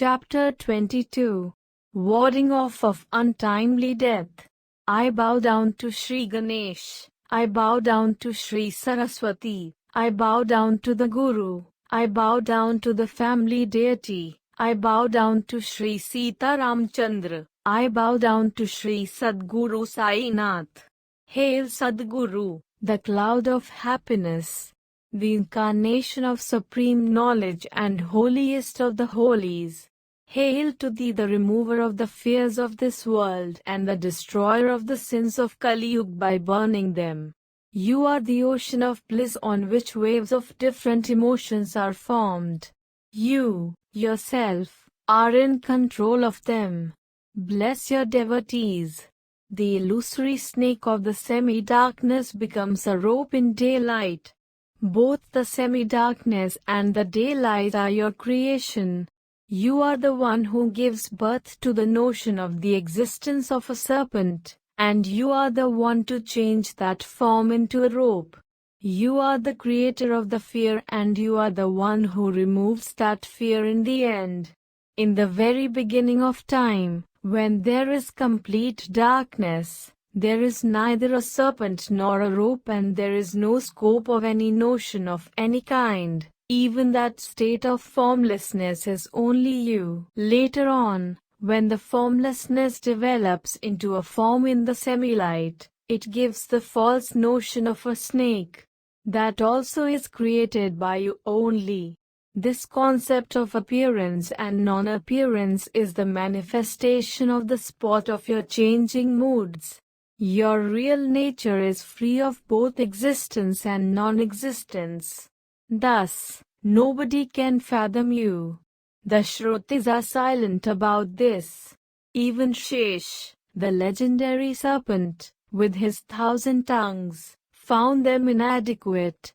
Chapter 22. Warding off of untimely death. I bow down to Sri Ganesh. I bow down to Sri Saraswati. I bow down to the Guru. I bow down to the family deity. I bow down to Sri Sita Ramchandra. I bow down to Sri Sadguru Sainath. Hail Sadguru, the cloud of happiness, the incarnation of supreme knowledge and holiest of the holies. Hail to thee, the remover of the fears of this world and the destroyer of the sins of Kali Yuga by burning them. You are the ocean of bliss on which waves of different emotions are formed. You, yourself, are in control of them. Bless your devotees. The illusory snake of the semi-darkness becomes a rope in daylight. Both the semi-darkness and the daylight are your creation. You are the one who gives birth to the notion of the existence of a serpent, and you are the one to change that form into a rope. You are the creator of the fear, and you are the one who removes that fear in the end. In the very beginning of time, when there is complete darkness, there is neither a serpent nor a rope, and there is no scope of any notion of any kind. Even that state of formlessness is only you. Later on, when the formlessness develops into a form in the semi-light, it gives the false notion of a snake. That also is created by you only. This concept of appearance and non-appearance is the manifestation of the spot of your changing moods. Your real nature is free of both existence and non-existence. Thus, nobody can fathom you. The Shrutis are silent about this. Even Shesh, the legendary serpent, with his 1,000 tongues, found them inadequate.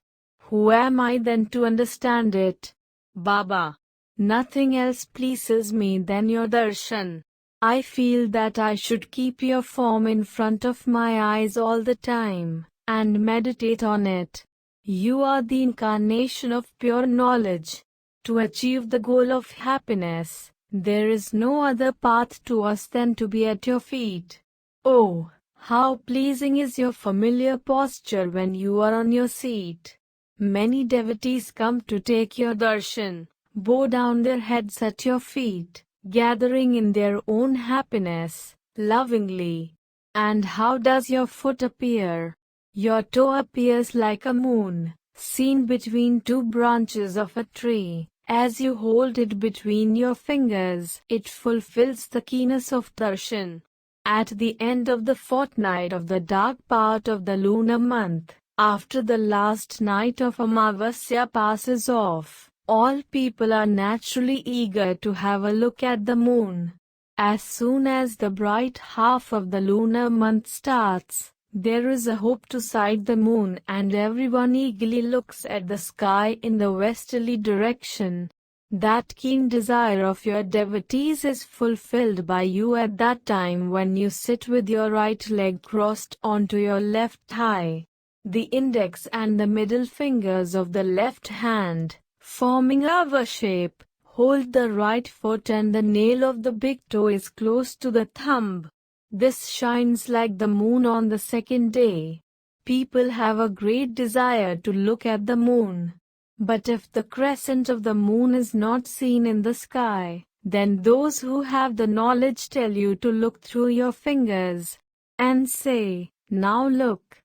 Who am I then to understand it? Baba, nothing else pleases me than your darshan. I feel that I should keep your form in front of my eyes all the time, and meditate on it. You are the incarnation of pure knowledge. To achieve the goal of happiness, there is no other path to us than to be at your feet. Oh, how pleasing is your familiar posture when you are on your seat. Many devotees come to take your darshan, bow down their heads at your feet, gathering in their own happiness, lovingly. And how does your foot appear? Your toe appears like a moon, seen between two branches of a tree. As you hold it between your fingers, it fulfills the keenness of darshan. At the end of the fortnight of the dark part of the lunar month, after the last night of Amavasya passes off, all people are naturally eager to have a look at the moon. As soon as the bright half of the lunar month starts, there is a hope to sight the moon, and everyone eagerly looks at the sky in the westerly direction. That keen desire of your devotees is fulfilled by you at that time when you sit with your right leg crossed onto your left thigh. The index and the middle fingers of the left hand, forming a V shape, hold the right foot, and the nail of the big toe is close to the thumb. This shines like the moon on the second day. People have a great desire to look at the moon. But if the crescent of the moon is not seen in the sky, then those who have the knowledge tell you to look through your fingers, and say, "Now look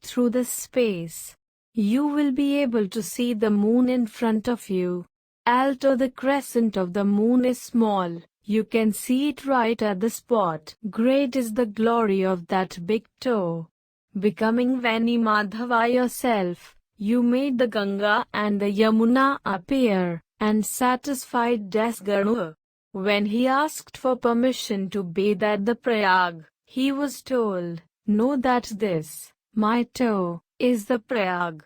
through this space." You will be able to see the moon in front of you. Although the crescent of the moon is small, you can see it right at the spot. Great is the glory of that big toe. Becoming Vani Madhava yourself, you made the Ganga and the Yamuna appear, and satisfied Dasganu. When he asked for permission to bathe at the Prayag, he was told, "Know that this, my toe, is the Prayag.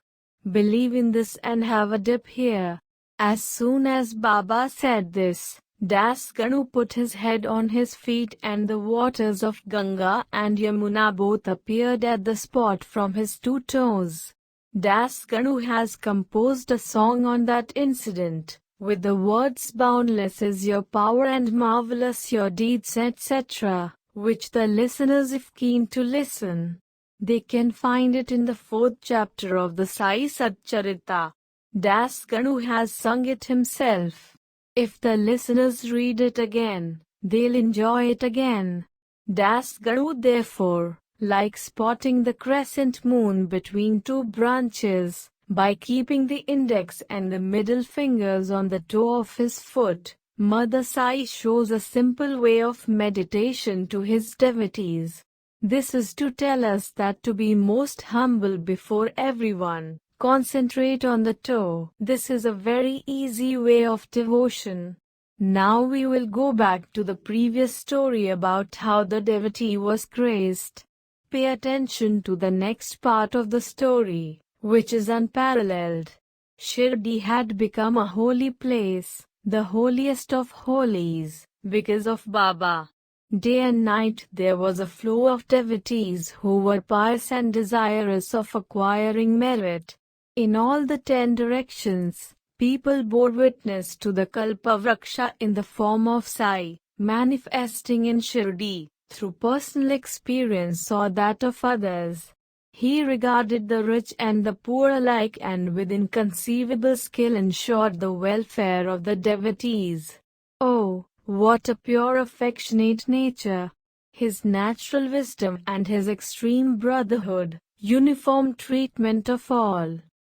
Believe in this and have a dip here." As soon as Baba said this, Dasganu put his head on his feet, and the waters of Ganga and Yamuna both appeared at the spot from his 2 toes. Dasganu has composed a song on that incident, with the words "boundless is your power and marvelous your deeds," etc., which the listeners, if keen to listen, they can find it in the 4th chapter of the Sai Satcharitra. Das Ganu has sung it himself. If the listeners read it again, they'll enjoy it again. Das Ganu, therefore, like spotting the crescent moon between two branches, by keeping the index and the middle fingers on the toe of his foot, Mother Sai shows a simple way of meditation to his devotees. This is to tell us that to be most humble before everyone, concentrate on the toe. This is a very easy way of devotion. Now we will go back to the previous story about how the devotee was crazed. Pay attention to the next part of the story, which is unparalleled. Shirdi had become a holy place, the holiest of holies, because of Baba. Day and night there was a flow of devotees who were pious and desirous of acquiring merit. In all the 10 directions, people bore witness to the Kalpavraksha in the form of Sai, manifesting in Shirdi, through personal experience or that of others. He regarded the rich and the poor alike and with inconceivable skill ensured the welfare of the devotees. Oh, what a pure affectionate nature! His natural wisdom and his extreme brotherhood, uniform treatment of all.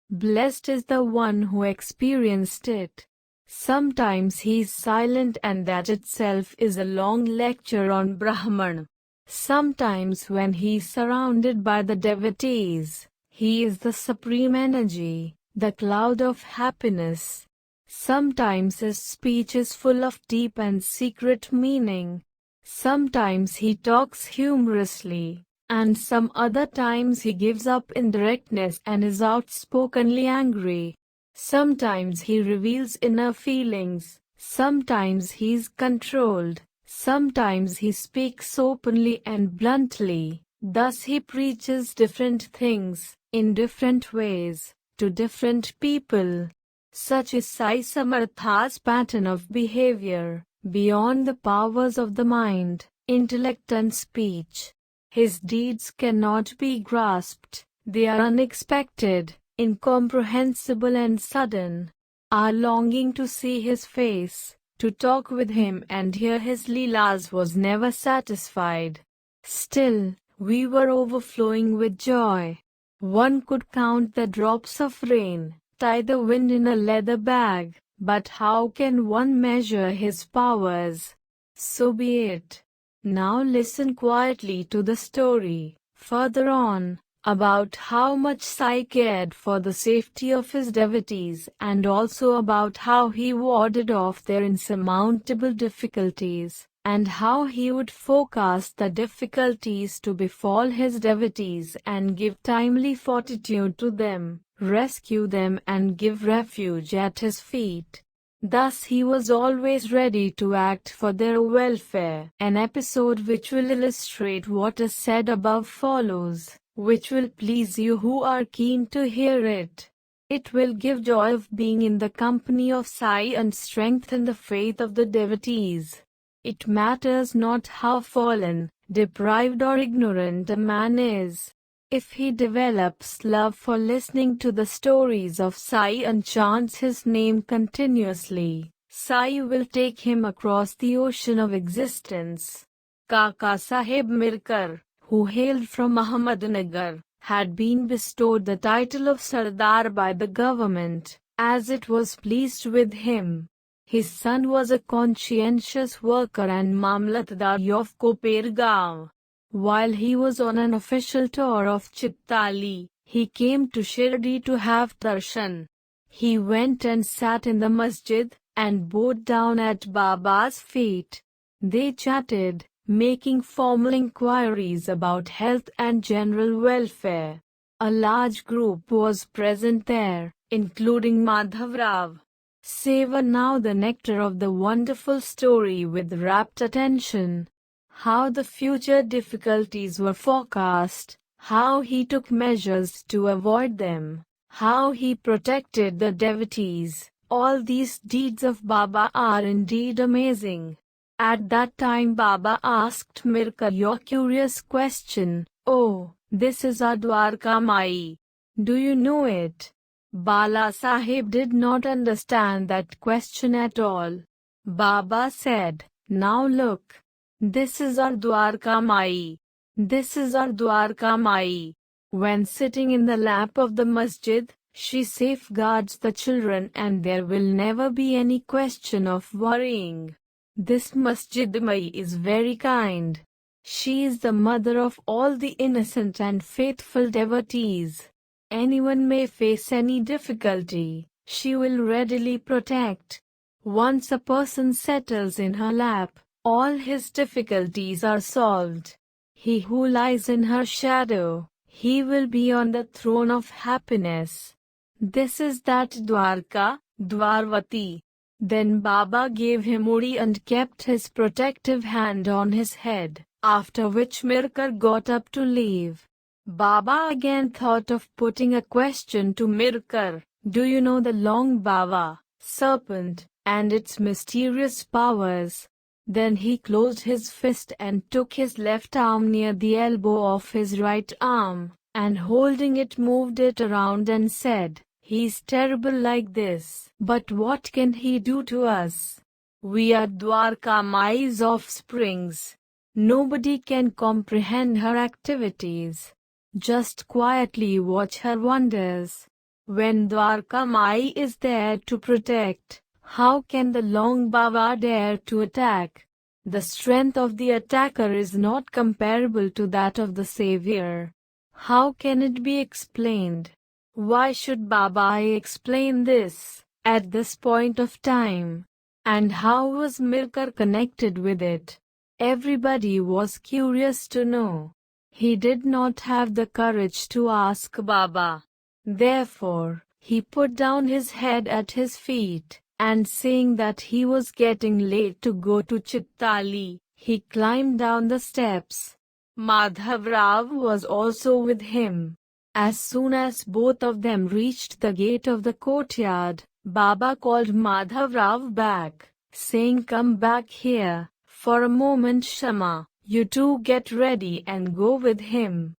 Blessed is the one who experienced it. Sometimes he is silent and that itself is a long lecture on Brahman. Sometimes when he is surrounded by the devotees, he is the supreme energy, the cloud of happiness. Sometimes his speech is full of deep and secret meaning. Sometimes he talks humorously, and some other times he gives up indirectness and is outspokenly angry. Sometimes he reveals inner feelings, sometimes he is controlled, sometimes he speaks openly and bluntly. Thus he preaches different things, in different ways, to different people. Such is Sai Samartha's pattern of behavior, beyond the powers of the mind, intellect and speech. His deeds cannot be grasped, they are unexpected, incomprehensible and sudden. Our longing to see his face, to talk with him and hear his leelas was never satisfied. Still, we were overflowing with joy. One could count the drops of rain, tie the wind in a leather bag, but how can one measure his powers? So be it. Now listen quietly to the story, further on, about how much Sai cared for the safety of his devotees and also about how he warded off their insurmountable difficulties, and how he would forecast the difficulties to befall his devotees and give timely fortitude to them, rescue them and give refuge at his feet. Thus he was always ready to act for their welfare. An episode which will illustrate what is said above follows, which will please you who are keen to hear it. It will give joy of being in the company of Sai and strengthen the faith of the devotees. It matters not how fallen, deprived or ignorant a man is. If he develops love for listening to the stories of Sai and chants his name continuously, Sai will take him across the ocean of existence. Kaka Saheb Mirkar, who hailed from Ahmednagar, had been bestowed the title of Sardar by the government, as it was pleased with him. His son was a conscientious worker and Mamlatdar of Kopergaon. While he was on an official tour of Chittali, he came to Shirdi to have darshan. He went and sat in the masjid, and bowed down at Baba's feet. They chatted, making formal inquiries about health and general welfare. A large group was present there, including Madhavrao. Savor now the nectar of the wonderful story with rapt attention. How the future difficulties were forecast, how he took measures to avoid them, how he protected the devotees, All these deeds of Baba are indeed amazing. At that time Baba asked Mirkar your curious question, "Oh, this is our Dwarka Mai. Do you know it?" Bala Sahib did not understand that question at all. Baba said, "Now look. This is our Dwarka Mai. This is our Dwarka Mai. When sitting in the lap of the masjid, she safeguards the children and there will never be any question of worrying. This Masjid Mai is very kind. She is the mother of all the innocent and faithful devotees. Anyone may face any difficulty, she will readily protect. Once a person settles in her lap, all his difficulties are solved. He who lies in her shadow, he will be on the throne of happiness. This is that Dwarka, Dwarvati." Then Baba gave him Udi and kept his protective hand on his head, after which Mirkar got up to leave. Baba again thought of putting a question to Mirkar, "Do you know the long Bava, serpent, and its mysterious powers?" Then he closed his fist and took his left arm near the elbow of his right arm, and holding it moved it around and said, "He's terrible like this, but what can he do to us? We are Dwarka Mai's offsprings. Nobody can comprehend her activities. Just quietly watch her wonders. When Dwarka Mai is there to protect, how can the long Baba dare to attack? The strength of the attacker is not comparable to that of the Savior. How can it be explained? Why should Baba explain this, at this point of time? And how was Mirkar connected with it? Everybody was curious to know. He did not have the courage to ask Baba. Therefore, he put down his head at his feet, and saying that he was getting late to go to Chittali, he climbed down the steps. Madhav Rao was also with him. As soon as both of them reached the gate of the courtyard, Baba called Madhav Rao back, saying, "Come back here, for a moment Shama. You two get ready and go with him.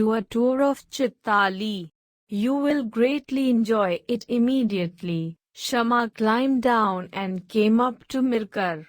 Do a tour of Chittali. You will greatly enjoy it." Immediately, Shama climbed down and came up to Mirkar.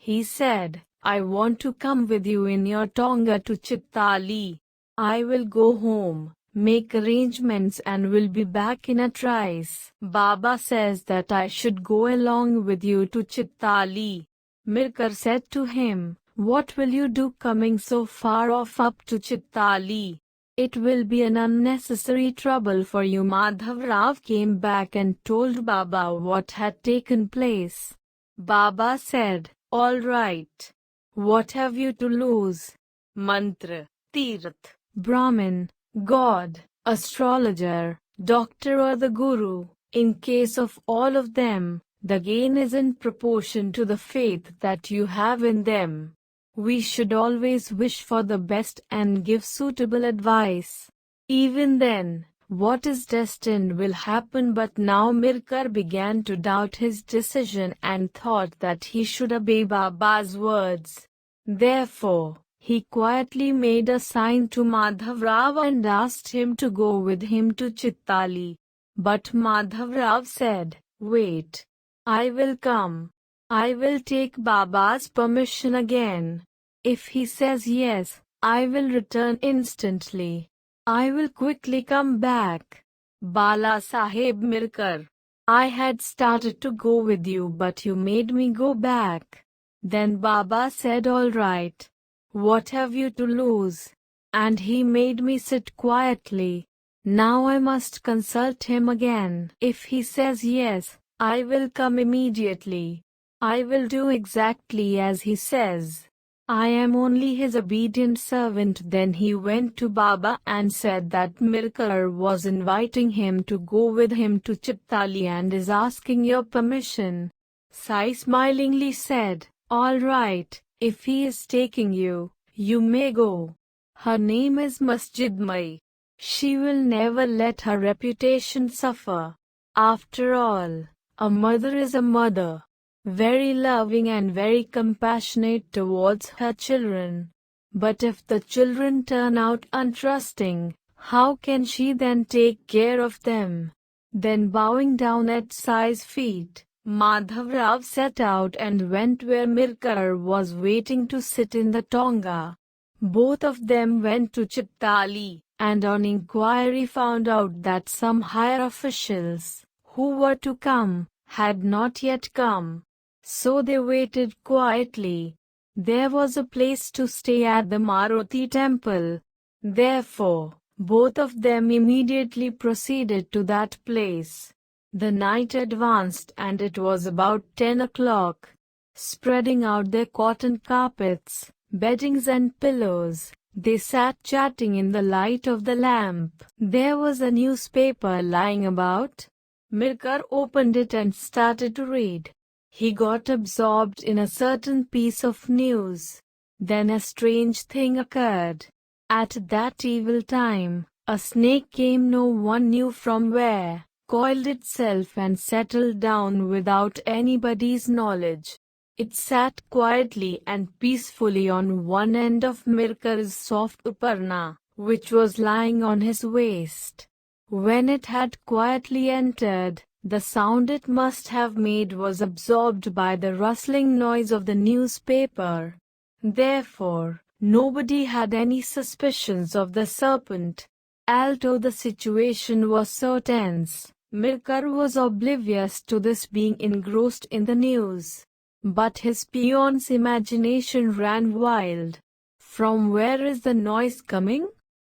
He said, "I want to come with you in your Tonga to Chittali. I will go home, make arrangements and will be back in a trice. Baba says that I should go along with you to Chittali." Mirkar said to him, "What will you do coming so far off up to Chittali? It will be an unnecessary trouble for you." Madhav Rao came back and told Baba what had taken place. Baba said, "All right. What have you to lose? Mantra, Tirth, Brahmin, God, astrologer, doctor or the Guru. In case of all of them, the gain is in proportion to the faith that you have in them. We should always wish for the best and give suitable advice. Even then, what is destined will happen." But now Mirkar began to doubt his decision and thought that he should obey Baba's words. Therefore, he quietly made a sign to Madhav Rao and asked him to go with him to Chittali. But Madhav Rao said, "Wait. I will come. I will take Baba's permission again. If he says yes, I will return instantly. I will quickly come back." Bala Sahib Mirkar, "I had started to go with you but you made me go back." Then Baba said, "All right. What have you to lose?" And he made me sit quietly. Now I must consult him again. If he says yes, I will come immediately. I will do exactly as he says. I am only his obedient servant." Then he went to Baba and said that Mirkar was inviting him to go with him to Chittali and is asking your permission. Sai smilingly said, "All right, if he is taking you, you may go. Her name is Masjid Mai. She will never let her reputation suffer. After all, A mother is a mother, very loving and very compassionate towards her children. But if the children turn out untrusting, how can she then take care of them? Then bowing down at Sai's feet, Madhavrao set out and went where Mirkar was waiting to sit in the tonga. Both of them went to Chittali, and on inquiry found out that some higher officials, who were to come, had not yet come. So they waited quietly. There was a place to stay at the Maruti temple. Therefore, both of them immediately proceeded to that place. The night advanced and it was about 10 o'clock. Spreading out their cotton carpets, beddings and pillows, they sat chatting in the light of the lamp. There was a newspaper lying about. Mirkar opened it and started to read. He got absorbed in a certain piece of news. Then a strange thing occurred. At that evil time, a snake came no one knew from where, coiled itself and settled down without anybody's knowledge. It sat quietly and peacefully on one end of Mirkar's soft uparna, which was lying on his waist. When it had quietly entered, the sound it must have made was absorbed by the rustling noise of the newspaper. Therefore, nobody had any suspicions of the serpent. Although the situation was so tense, Mirkar was oblivious to this, being engrossed in the news. But his peon's imagination ran wild. From where is the noise coming?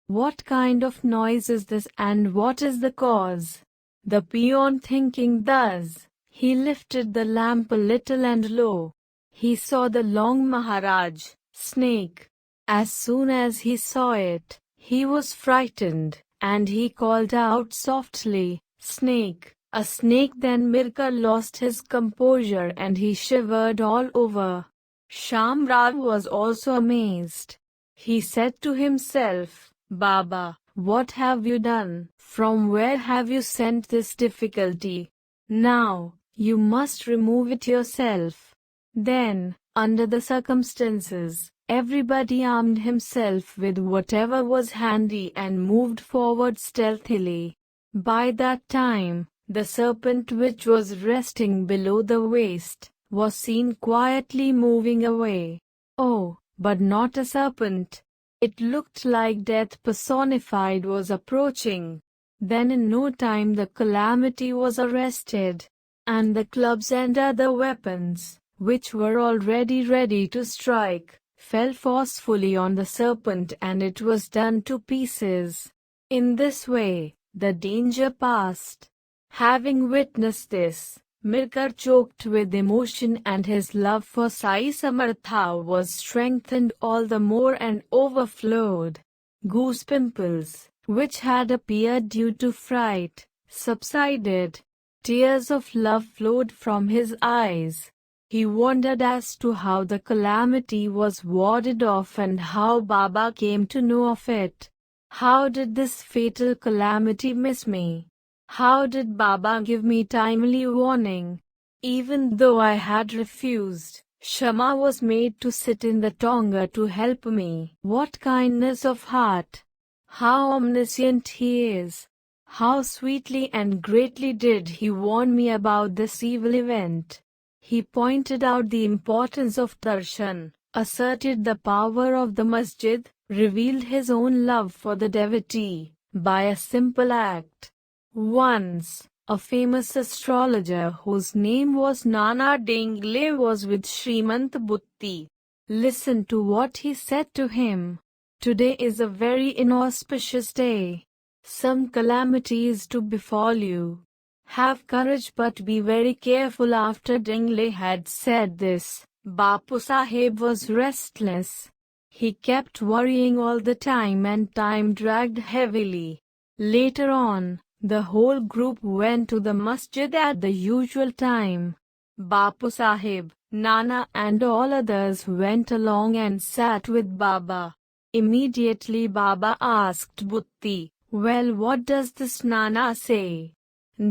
What kind of noise is this, and what is the cause? The peon thinking thus, he lifted the lamp a little, and lo! He saw the long Maharaj, snake. As soon as he saw it, he was frightened, and he called out softly, "Snake, a snake!" Then Mirkar lost his composure and he shivered all over. Shamrao was also amazed. He said to himself, "Baba, what have you done? From where have you sent this difficulty? Now, you must remove it yourself." Then, under the circumstances, everybody armed himself with whatever was handy and moved forward stealthily. By that time, the serpent, which was resting below the waist, was seen quietly moving away. Oh, but not a serpent. It looked like death personified was approaching. Then in no time the calamity was arrested, and the clubs and other weapons, which were already ready to strike, fell forcefully on the serpent and it was done to pieces. In this way, the danger passed. Having witnessed this, Mirkar choked with emotion and his love for Sai Samartha was strengthened all the more and overflowed. Goose pimples, which had appeared due to fright, subsided. Tears of love flowed from his eyes. He wondered as to how the calamity was warded off and how Baba came to know of it. How did this fatal calamity miss me? How did Baba give me timely warning? Even though I had refused, Shama was made to sit in the tonga to help me. What kindness of heart! How omniscient he is! How sweetly and greatly did he warn me about this evil event! He pointed out the importance of darshan, asserted the power of the masjid, revealed his own love for the devotee by a simple act. Once, a famous astrologer whose name was Nana Dengle was with Srimant Butti. Listen to what he said to him. Today is a very inauspicious day. Some calamity is to befall you. Have courage but be very careful. After Dengle had said this, Bapu Sahib was restless. He kept worrying all the time and time dragged heavily. Later on, the whole group went to the masjid at the usual time. Bapu Sahib, Nana and all others went along and sat with Baba. Immediately Baba asked Butti, "Well, what does this Nana say?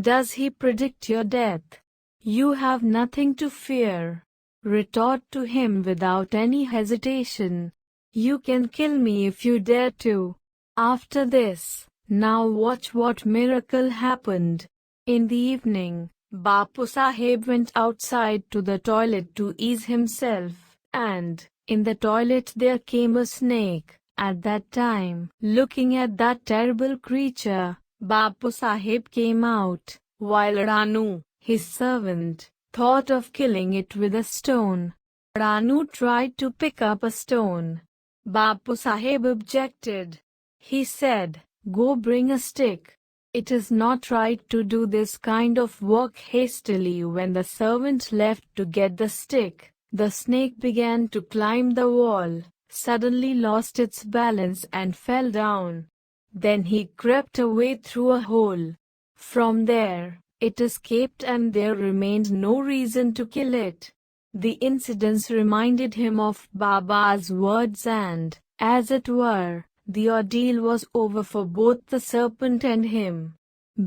Does he predict your death?" You have nothing to fear. Retort to him without any hesitation. You can kill me if you dare to. After this, now watch what miracle happened. In the evening, Bapu Sahib went outside to the toilet to ease himself, and in the toilet there came a snake. At that time, looking at that terrible creature, Bapu Sahib came out, while Ranu, his servant, thought of killing it with a stone. Ranu tried to pick up a stone. Bapu Sahib objected. He said, "Go bring a stick." It is not right to do this kind of work hastily. When the servant left to get the stick, the snake began to climb the wall, suddenly lost its balance and fell down. Then he crept away through a hole. From there, it escaped and there remained no reason to kill it. The incidents reminded him of Baba's words and, as it were, the ordeal was over for both the serpent and him.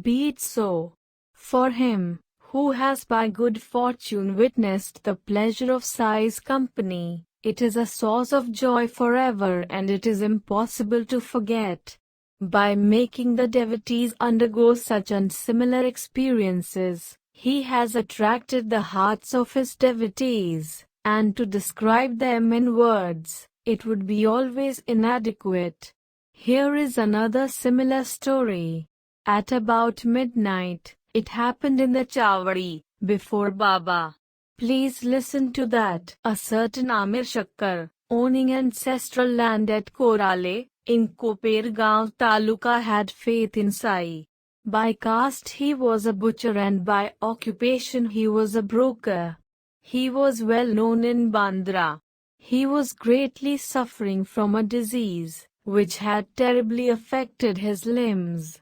Be it so. For him, who has by good fortune witnessed the pleasure of Sai's company, it is a source of joy forever and it is impossible to forget. By making the devotees undergo such and similar experiences, he has attracted the hearts of his devotees, and to describe them in words, it would be always inadequate. Here is another similar story. At about midnight, it happened in the Chawadi, before Baba. Please listen to that. A certain Amir Shakkar, owning ancestral land at Korale, in Kopergaon Taluka, had faith in Sai. By caste he was a butcher and by occupation he was a broker. He was well known in Bandra. He was greatly suffering from a disease, which had terribly affected his limbs.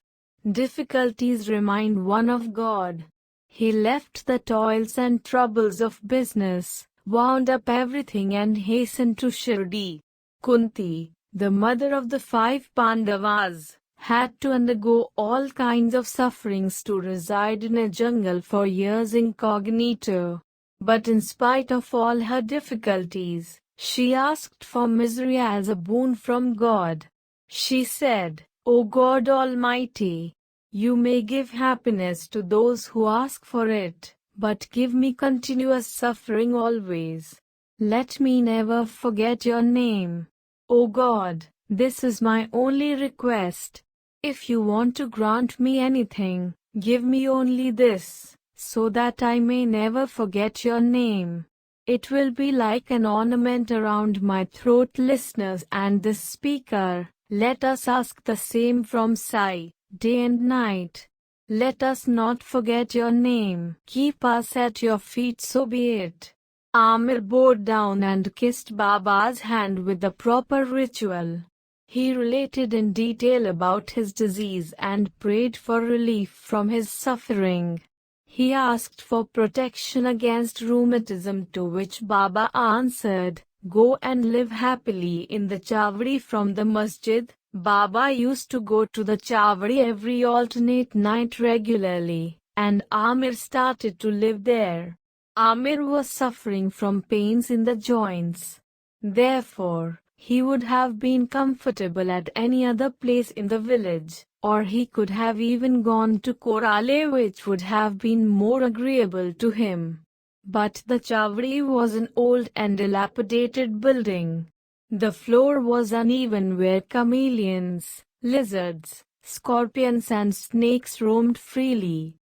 Difficulties remind one of God. He left the toils and troubles of business, wound up everything and hastened to Shirdi. Kunti, the mother of the 5 Pandavas, had to undergo all kinds of sufferings to reside in a jungle for years incognito. But in spite of all her difficulties, she asked for misery as a boon from God. She said, "O God Almighty, you may give happiness to those who ask for it, but give me continuous suffering always. Let me never forget your name. O God, this is my only request. If you want to grant me anything, give me only this, so that I may never forget your name. It will be like an ornament around my throat." Listeners and this speaker, let us ask the same from Sai, day and night. Let us not forget your name. Keep us at your feet, so be it. Amir bowed down and kissed Baba's hand with the proper ritual. He related in detail about his disease and prayed for relief from his suffering. He asked for protection against rheumatism, to which Baba answered, "Go and live happily in the Chawadi." From the masjid, Baba used to go to the Chawadi every alternate night regularly, and Amir started to live there. Amir was suffering from pains in the joints. Therefore, he would have been comfortable at any other place in the village, or he could have even gone to Korale, which would have been more agreeable to him. But the Chawadi was an old and dilapidated building. The floor was uneven where chameleons, lizards, scorpions and snakes roamed freely.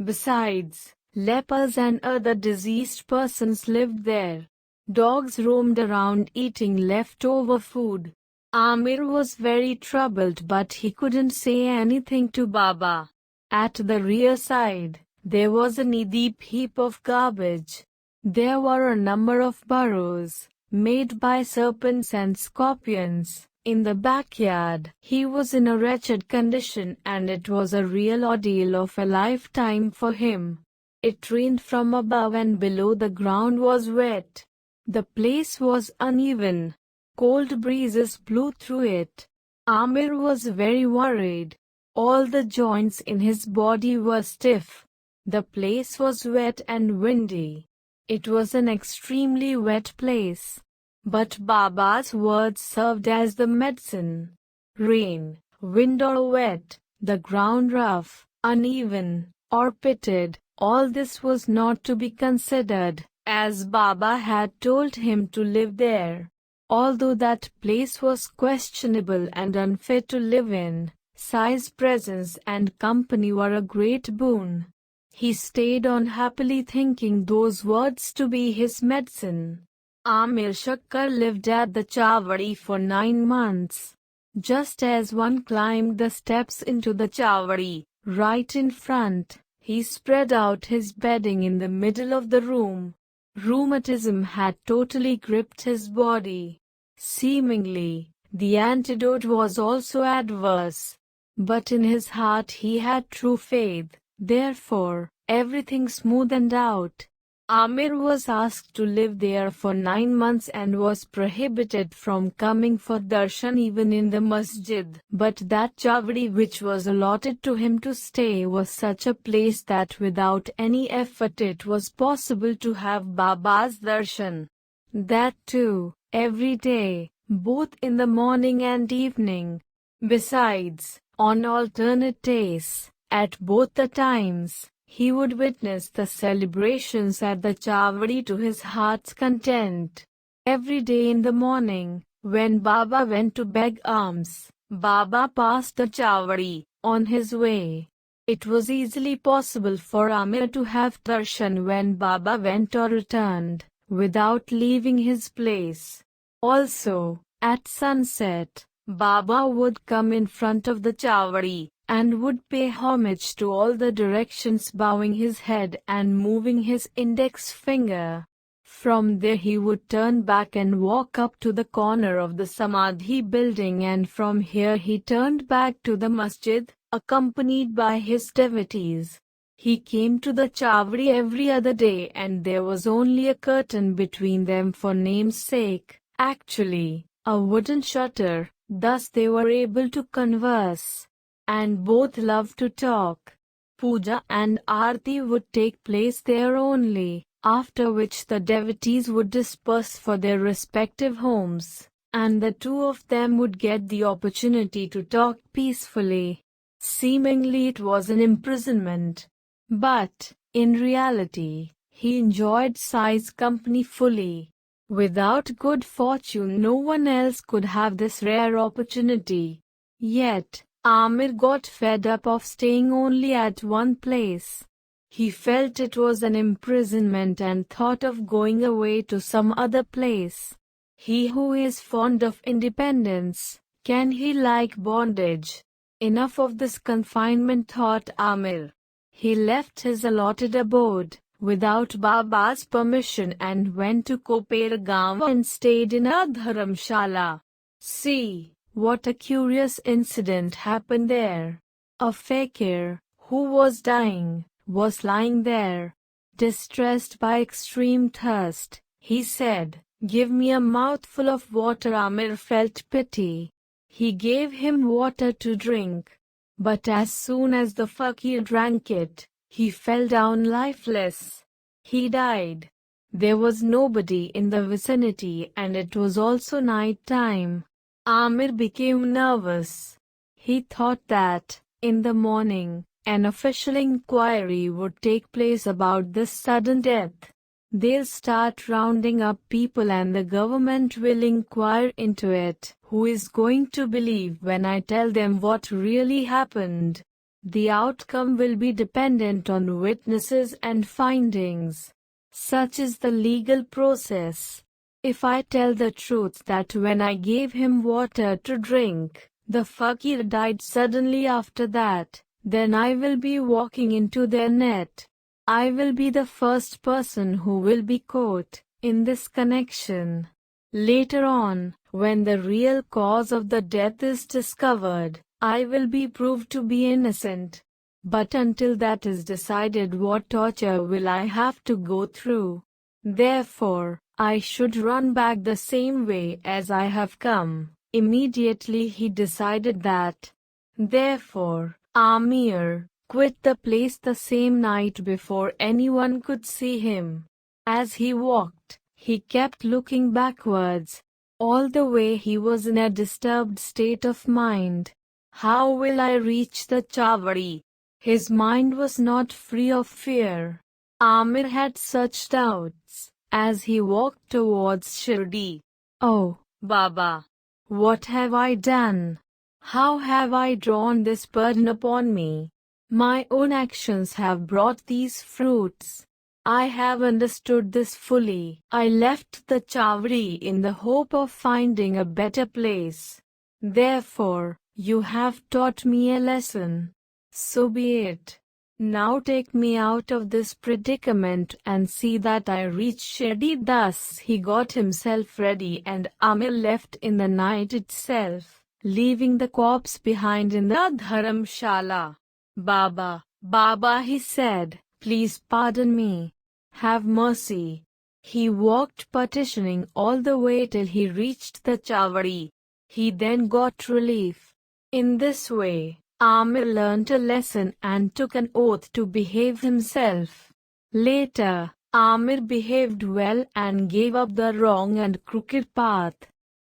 Besides, lepers and other diseased persons lived there. Dogs roamed around eating leftover food. Amir was very troubled, but he couldn't say anything to Baba. At the rear side, there was a knee-deep heap of garbage. There were a number of burrows, made by serpents and scorpions, in the backyard. He was in a wretched condition and it was a real ordeal of a lifetime for him. It rained from above and below the ground was wet. The place was uneven. Cold breezes blew through it. Amir was very worried. All the joints in his body were stiff. The place was wet and windy. It was an extremely wet place. But Baba's words served as the medicine. Rain, wind or wet, the ground rough, uneven, or pitted, all this was not to be considered, as Baba had told him to live there. Although that place was questionable and unfit to live in, Sai's presence and company were a great boon. He stayed on happily thinking those words to be his medicine. Amir Shakkar lived at the Chavadi for 9 months. Just as one climbed the steps into the Chavadi, right in front, he spread out his bedding in the middle of the room. Rheumatism had totally gripped his body. Seemingly, the antidote was also adverse. But in his heart he had true faith, therefore, everything smoothened out. Amir was asked to live there for 9 months and was prohibited from coming for darshan even in the masjid. But that Chavadi which was allotted to him to stay was such a place that without any effort it was possible to have Baba's darshan. That too, every day, both in the morning and evening. Besides, on alternate days, at both the times, he would witness the celebrations at the Chavadi to his heart's content. Every day in the morning, when Baba went to beg alms, Baba passed the Chavadi on his way. It was easily possible for Amir to have darshan when Baba went or returned, without leaving his place. Also, at sunset, Baba would come in front of the Chavadi, and would pay homage to all the directions, bowing his head and moving his index finger. From there he would turn back and walk up to the corner of the Samadhi building, and from here he turned back to the masjid, accompanied by his devotees. He came to the Chavadi every other day, and there was only a curtain between them for name's sake, actually, a wooden shutter, thus they were able to converse. And both loved to talk. Puja and Aarti would take place there only, after which the devotees would disperse for their respective homes, and the two of them would get the opportunity to talk peacefully. Seemingly it was an imprisonment. But, in reality, he enjoyed Sai's company fully. Without good fortune no one else could have this rare opportunity. Yet, Amir got fed up of staying only at one place. He felt it was an imprisonment and thought of going away to some other place. He who is fond of independence, can he like bondage? Enough of this confinement, thought Amir. He left his allotted abode, without Baba's permission, and went to Kopergaon and stayed in a dharamshala. See, what a curious incident happened there. A fakir, who was dying, was lying there. Distressed by extreme thirst, he said, "Give me a mouthful of water." Amir felt pity. He gave him water to drink. But as soon as the fakir drank it, he fell down lifeless. He died. There was nobody in the vicinity, and it was also night time. Amir became nervous. He thought that, in the morning, an official inquiry would take place about this sudden death. They'll start rounding up people and the government will inquire into it. Who is going to believe when I tell them what really happened? The outcome will be dependent on witnesses and findings. Such is the legal process. If I tell the truth that when I gave him water to drink, the fakir died suddenly after that, then I will be walking into their net. I will be the first person who will be caught in this connection. Later on, when the real cause of the death is discovered, I will be proved to be innocent. But until that is decided, what torture will I have to go through? Therefore, I should run back the same way as I have come. Immediately he decided that. Therefore, Amir quit the place the same night before anyone could see him. As he walked, he kept looking backwards. All the way he was in a disturbed state of mind. How will I reach the Chavadi? His mind was not free of fear. Amir had such doubts as he walked towards Shirdi. Oh, Baba! What have I done? How have I drawn this burden upon me? My own actions have brought these fruits. I have understood this fully. I left the Chavadi in the hope of finding a better place. Therefore, you have taught me a lesson. So be it. Now take me out of this predicament and see that I reach Shirdi. Thus he got himself ready and Amir left in the night itself, leaving the corpse behind in the dharamshala. Baba, Baba, he said, please pardon me. Have mercy. He walked petitioning all the way till he reached the Chavadi. He then got relief. In this way, Amir learnt a lesson and took an oath to behave himself. Later, Amir behaved well and gave up the wrong and crooked path.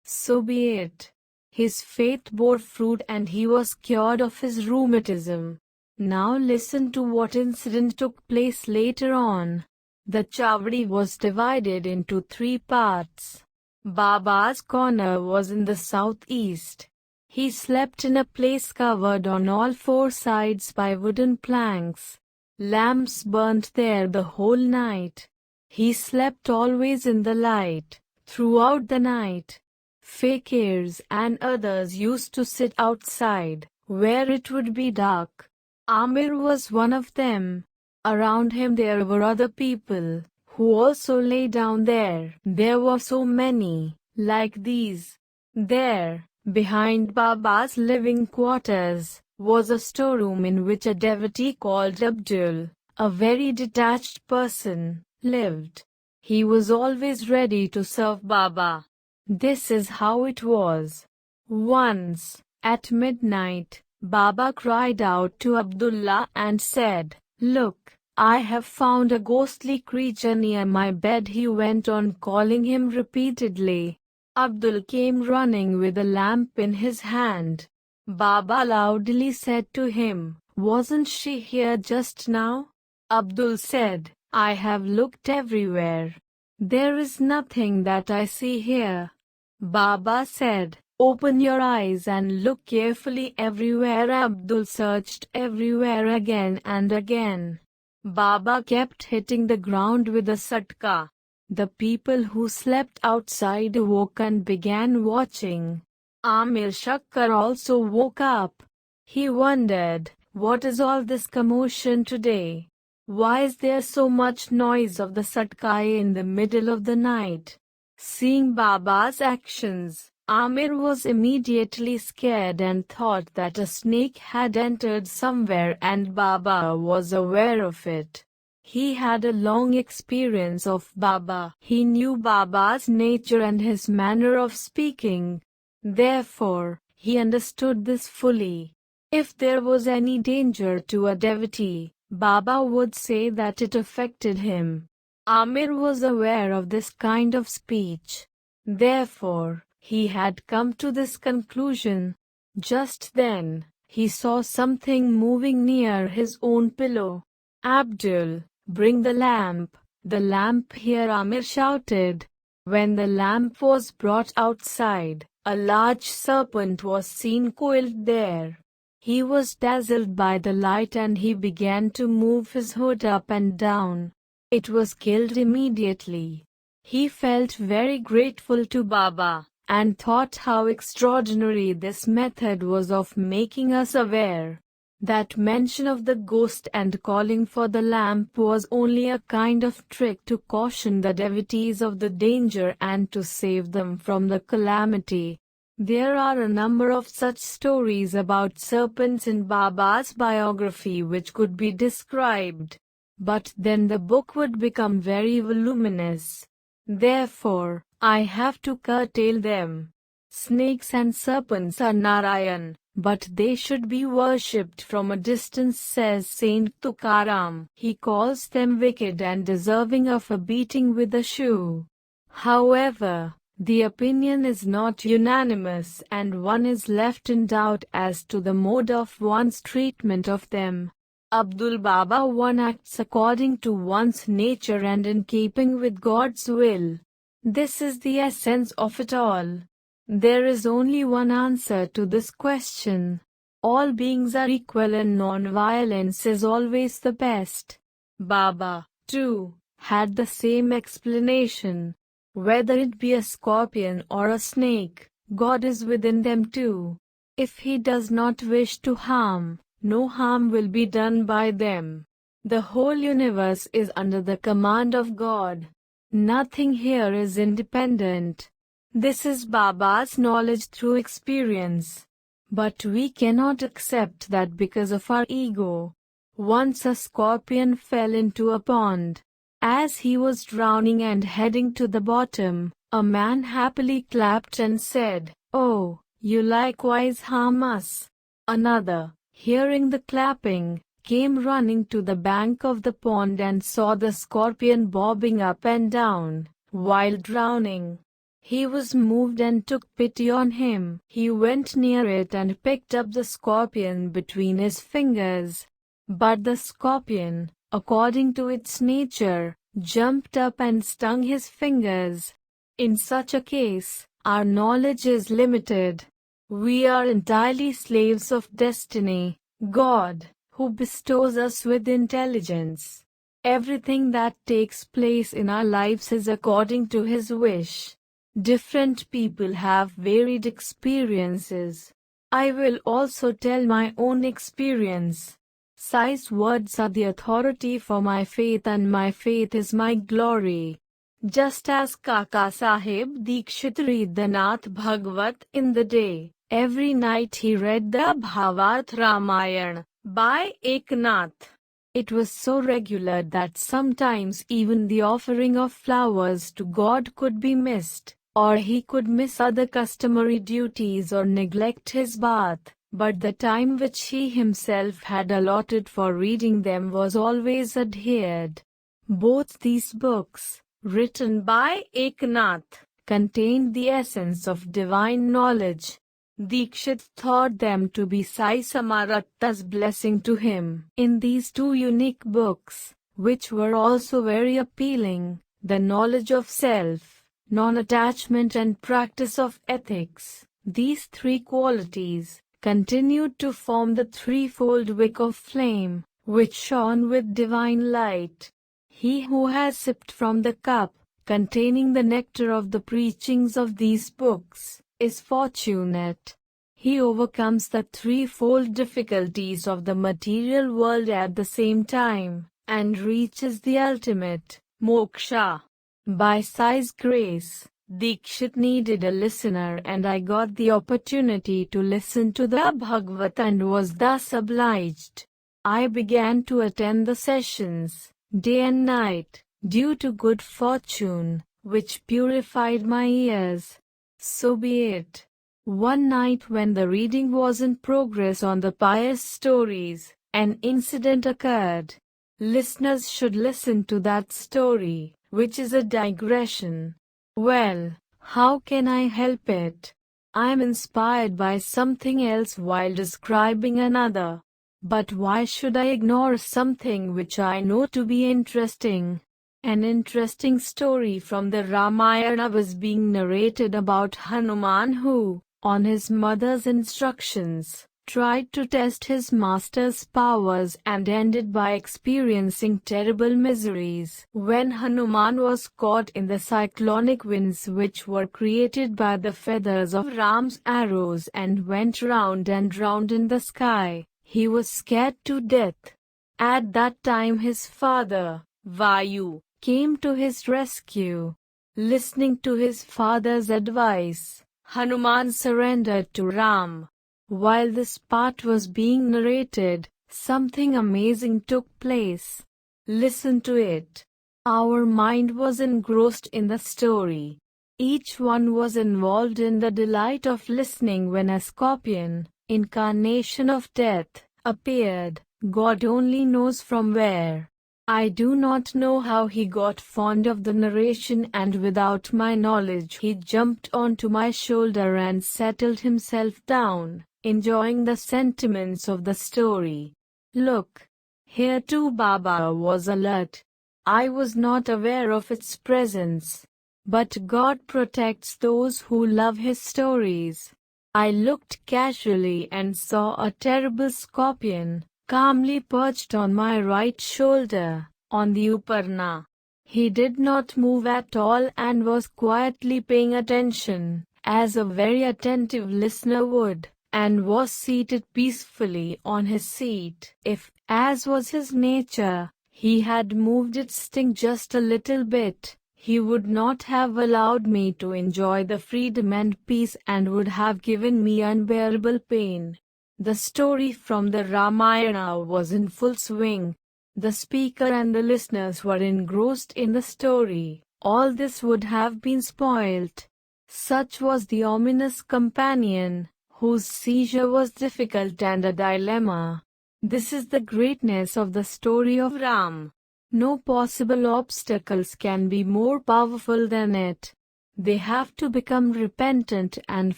So be it. His faith bore fruit and he was cured of his rheumatism. Now listen to what incident took place later on. The Chavadi was divided into 3 parts. Baba's corner was in the southeast. He slept in a place covered on all 4 sides by wooden planks. Lamps burnt there the whole night. He slept always in the light, throughout the night. Fakirs and others used to sit outside, where it would be dark. Amir was one of them. Around him there were other people, who also lay down there. There were so many, like these. There, behind Baba's living quarters, was a storeroom in which a devotee called Abdul, a very detached person, lived. He was always ready to serve Baba. This is how it was. Once, at midnight, Baba cried out to Abdullah and said, "Look, I have found a ghostly creature near my bed." He went on calling him repeatedly. Abdul came running with a lamp in his hand. Baba loudly said to him, "Wasn't she here just now?" Abdul said, "I have looked everywhere. There is nothing that I see here." Baba said, "Open your eyes and look carefully everywhere." Abdul searched everywhere again and again. Baba kept hitting the ground with a satka. The people who slept outside awoke and began watching. Amir Shakkar also woke up. He wondered, what is all this commotion today? Why is there so much noise of the satka in the middle of the night? Seeing Baba's actions, Amir was immediately scared and thought that a snake had entered somewhere and Baba was aware of it. He had a long experience of Baba. He knew Baba's nature and his manner of speaking. Therefore, he understood this fully. If there was any danger to a devotee, Baba would say that it affected him. Amir was aware of this kind of speech. Therefore, he had come to this conclusion. Just then, he saw something moving near his own pillow. "Abdul, bring the lamp." "The lamp here," Amir shouted. When the lamp was brought outside, a large serpent was seen coiled there. He was dazzled by the light and he began to move his hood up and down. It was killed immediately. He felt very grateful to Baba, and thought how extraordinary this method was of making us aware. That mention of the ghost and calling for the lamp was only a kind of trick to caution the devotees of the danger and to save them from the calamity. There are a number of such stories about serpents in Baba's biography which could be described. But then the book would become very voluminous. Therefore, I have to curtail them. Snakes and serpents are Narayan, but they should be worshipped from a distance, says Saint Tukaram. He calls them wicked and deserving of a beating with a shoe. However, the opinion is not unanimous and one is left in doubt as to the mode of one's treatment of them. Abdul Baba, one acts according to one's nature and in keeping with God's will. This is the essence of it all. There is only one answer to this question. All beings are equal and non-violence is always the best. Baba, too, had the same explanation. Whether it be a scorpion or a snake, God is within them too. If He does not wish to harm, no harm will be done by them. The whole universe is under the command of God. Nothing here is independent. This is Baba's knowledge through experience. But we cannot accept that because of our ego. Once a scorpion fell into a pond. As he was drowning and heading to the bottom, a man happily clapped and said, "Oh, you likewise harm us." Another, hearing the clapping, came running to the bank of the pond and saw the scorpion bobbing up and down, while drowning. He was moved and took pity on him. He went near it and picked up the scorpion between his fingers. But the scorpion, according to its nature, jumped up and stung his fingers. In such a case, our knowledge is limited. We are entirely slaves of destiny, God, who bestows us with intelligence. Everything that takes place in our lives is according to His wish. Different people have varied experiences. I will also tell my own experience. Sai's words are the authority for my faith and my faith is my glory. Just as Kaka Sahib Dikshit read the Nath Bhagavat in the day, every night he read the Bhavarth Ramayana by Eknath. It was so regular that sometimes even the offering of flowers to God could be missed, or he could miss other customary duties or neglect his bath. But the time which he himself had allotted for reading them was always adhered. Both these books, written by Eknath, contained the essence of divine knowledge. Dikshit thought them to be Sai Samarth's blessing to him. In these two unique books, which were also very appealing, the knowledge of self, non-attachment and practice of ethics, these three qualities, continued to form the threefold wick of flame, which shone with divine light. He who has sipped from the cup, containing the nectar of the preachings of these books, is fortunate. He overcomes the threefold difficulties of the material world at the same time, and reaches the ultimate, moksha. By Sai's grace, Dikshit needed a listener and I got the opportunity to listen to the Bhagavat and was thus obliged. I began to attend the sessions, day and night, due to good fortune, which purified my ears. So be it. One night when the reading was in progress on the pious stories, an incident occurred. Listeners should listen to that story, which is a digression. Well, how can I help it? I am inspired by something else while describing another. But why should I ignore something which I know to be interesting? An interesting story from the Ramayana was being narrated about Hanuman who, on his mother's instructions, tried to test his master's powers and ended by experiencing terrible miseries. When Hanuman was caught in the cyclonic winds which were created by the feathers of Ram's arrows and went round and round in the sky, he was scared to death. At that time his father, Vayu, came to his rescue. Listening to his father's advice, Hanuman surrendered to Ram. While this part was being narrated, something amazing took place. Listen to it. Our mind was engrossed in the story. Each one was involved in the delight of listening when a scorpion, incarnation of death, appeared, God only knows from where. I do not know how he got fond of the narration, and without my knowledge he jumped onto my shoulder and settled himself down, enjoying the sentiments of the story. Look! Here too Baba was alert. I was not aware of its presence. But God protects those who love his stories. I looked casually and saw a terrible scorpion, calmly perched on my right shoulder, on the Uparna. He did not move at all and was quietly paying attention, as a very attentive listener would, and was seated peacefully on his seat. If, as was his nature, he had moved its sting just a little bit, he would not have allowed me to enjoy the freedom and peace and would have given me unbearable pain. The story from the Ramayana was in full swing. The speaker and the listeners were engrossed in the story. All this would have been spoilt. Such was the ominous companion, whose seizure was difficult and a dilemma. This is the greatness of the story of Ram. No possible obstacles can be more powerful than it. They have to become repentant and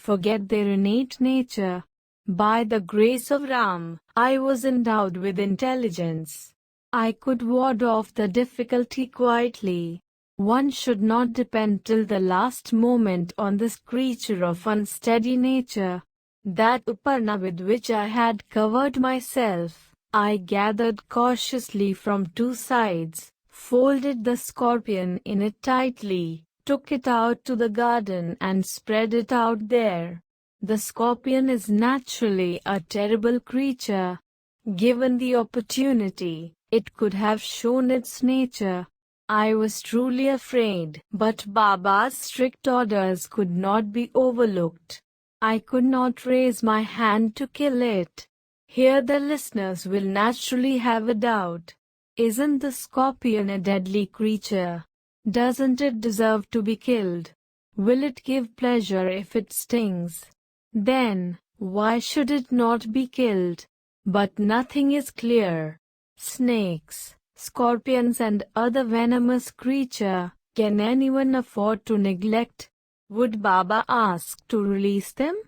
forget their innate nature. By the grace of Ram, I was endowed with intelligence. I could ward off the difficulty quietly. One should not depend till the last moment on this creature of unsteady nature. That Uparna with which I had covered myself, I gathered cautiously from two sides, folded the scorpion in it tightly, took it out to the garden and spread it out there. The scorpion is naturally a terrible creature. Given the opportunity, it could have shown its nature. I was truly afraid, but Baba's strict orders could not be overlooked. I could not raise my hand to kill it. Here the listeners will naturally have a doubt. Isn't the scorpion a deadly creature? Doesn't it deserve to be killed? Will it give pleasure if it stings? Then, why should it not be killed? But nothing is clear. Snakes, scorpions and other venomous creatures, can anyone afford to neglect? Would Baba ask to release them?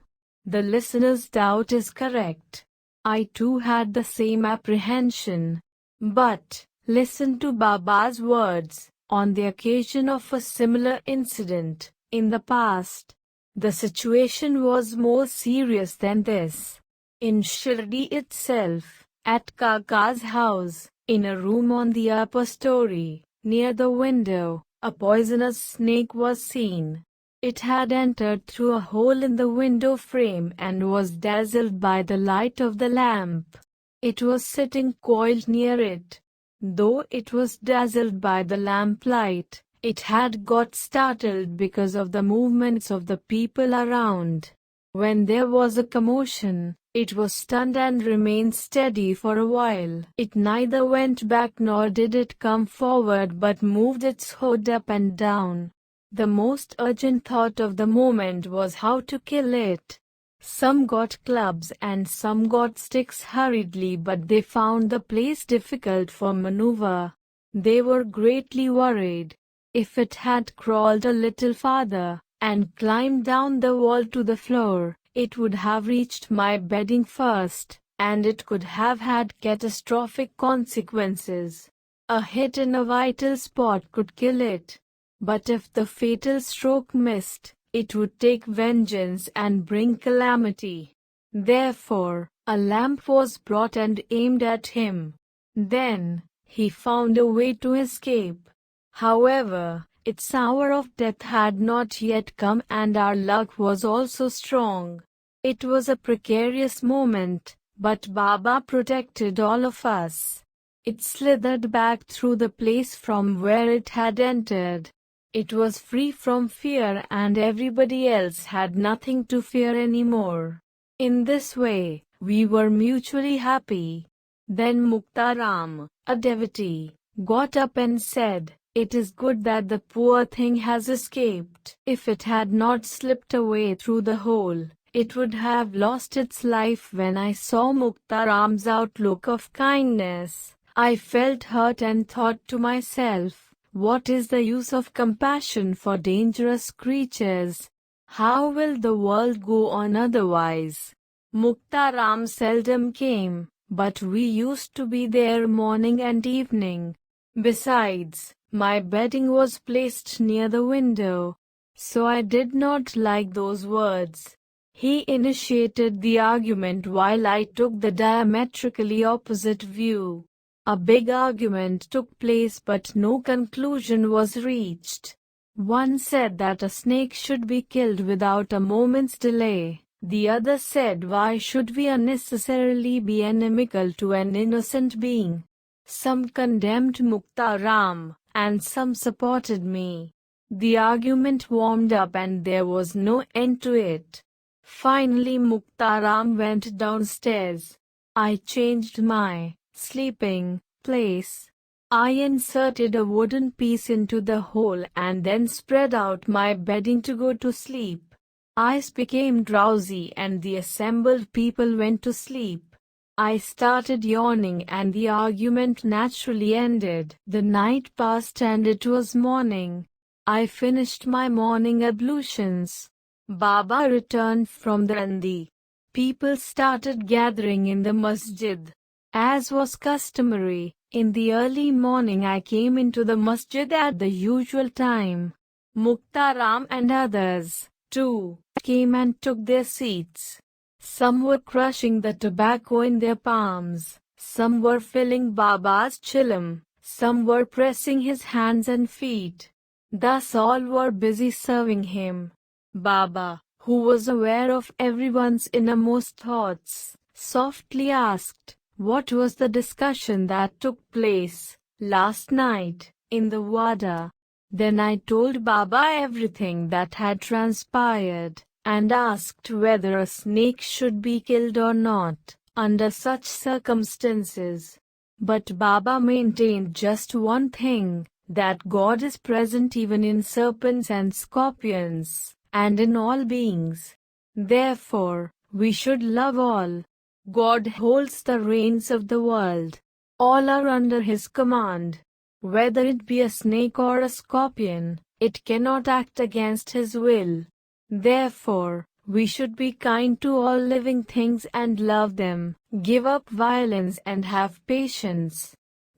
The listener's doubt is correct. I too had the same apprehension. But, listen to Baba's words. On the occasion of a similar incident, in the past, the situation was more serious than this. In Shirdi itself, at Kaka's house, in a room on the upper story, near the window, a poisonous snake was seen. It had entered through a hole in the window frame and was dazzled by the light of the lamp. It was sitting coiled near it. Though it was dazzled by the lamplight, it had got startled because of the movements of the people around. When there was a commotion, it was stunned and remained steady for a while. It neither went back nor did it come forward but moved its hood up and down. The most urgent thought of the moment was how to kill it. Some got clubs and some got sticks hurriedly, but they found the place difficult for maneuver. They were greatly worried. If it had crawled a little farther, and climbed down the wall to the floor, it would have reached my bedding first, and it could have had catastrophic consequences. A hit in a vital spot could kill it. But if the fatal stroke missed, it would take vengeance and bring calamity. Therefore, a lamp was brought and aimed at him. Then, he found a way to escape. However, its hour of death had not yet come and our luck was also strong. It was a precarious moment, but Baba protected all of us. It slithered back through the place from where it had entered. It was free from fear and everybody else had nothing to fear anymore. In this way, we were mutually happy. Then Muktaram, a devotee, got up and said, "It is good that the poor thing has escaped. If it had not slipped away through the hole, It would have lost its life when I saw Muktaram's outlook of kindness. I felt hurt and thought to myself, what is the use of compassion for dangerous creatures? How will the world go on otherwise? Muktaram seldom came, but we used to be there morning and evening. Besides, my bedding was placed near the window, so I did not like those words. He initiated the argument while I took the diametrically opposite view. A big argument took place but no conclusion was reached. One said that a snake should be killed without a moment's delay. The other said, why should we unnecessarily be inimical to an innocent being? Some condemned Muktaram, and some supported me. The argument warmed up and there was no end to it. Finally Muktaram went downstairs. I changed my sleeping place. I inserted a wooden piece into the hole and then spread out my bedding to go to sleep. I became drowsy and the assembled people went to sleep. I started yawning and the argument naturally ended. The night passed and it was morning. I finished my morning ablutions. Baba returned from the Randi. People started gathering in the masjid. As was customary, in the early morning I came into the masjid at the usual time. Muktaram and others, too, came and took their seats. Some were crushing the tobacco in their palms, some were filling Baba's chilam, some were pressing his hands and feet. Thus all were busy serving him. Baba, who was aware of everyone's innermost thoughts, softly asked, what was the discussion that took place last night in the Wada? Then I told Baba everything that had transpired, and asked whether a snake should be killed or not, under such circumstances. But Baba maintained just one thing, that God is present even in serpents and scorpions, and in all beings. Therefore, we should love all. God holds the reins of the world. All are under His command. Whether it be a snake or a scorpion, it cannot act against His will. Therefore, we should be kind to all living things and love them, give up violence and have patience.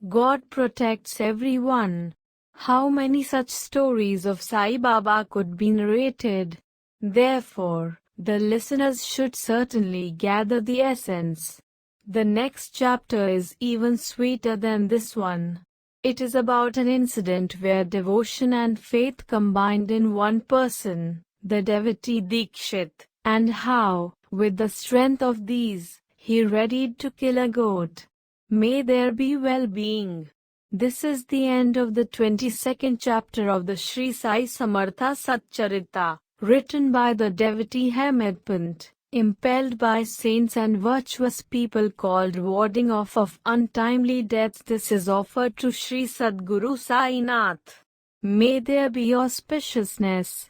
God protects everyone. How many such stories of Sai Baba could be narrated? Therefore, the listeners should certainly gather the essence. The next chapter is even sweeter than this one. It is about an incident where devotion and faith combined in one person, the devotee Dikshit, and how, with the strength of these, he readied to kill a goat. May there be well-being. This is the end of the 22nd chapter of the Sri Sai Samartha Satcharitra, written by the devotee Hemadpant, impelled by saints and virtuous people called warding off of untimely deaths. This is offered to Sri Sadguru Sai Nath. May there be auspiciousness.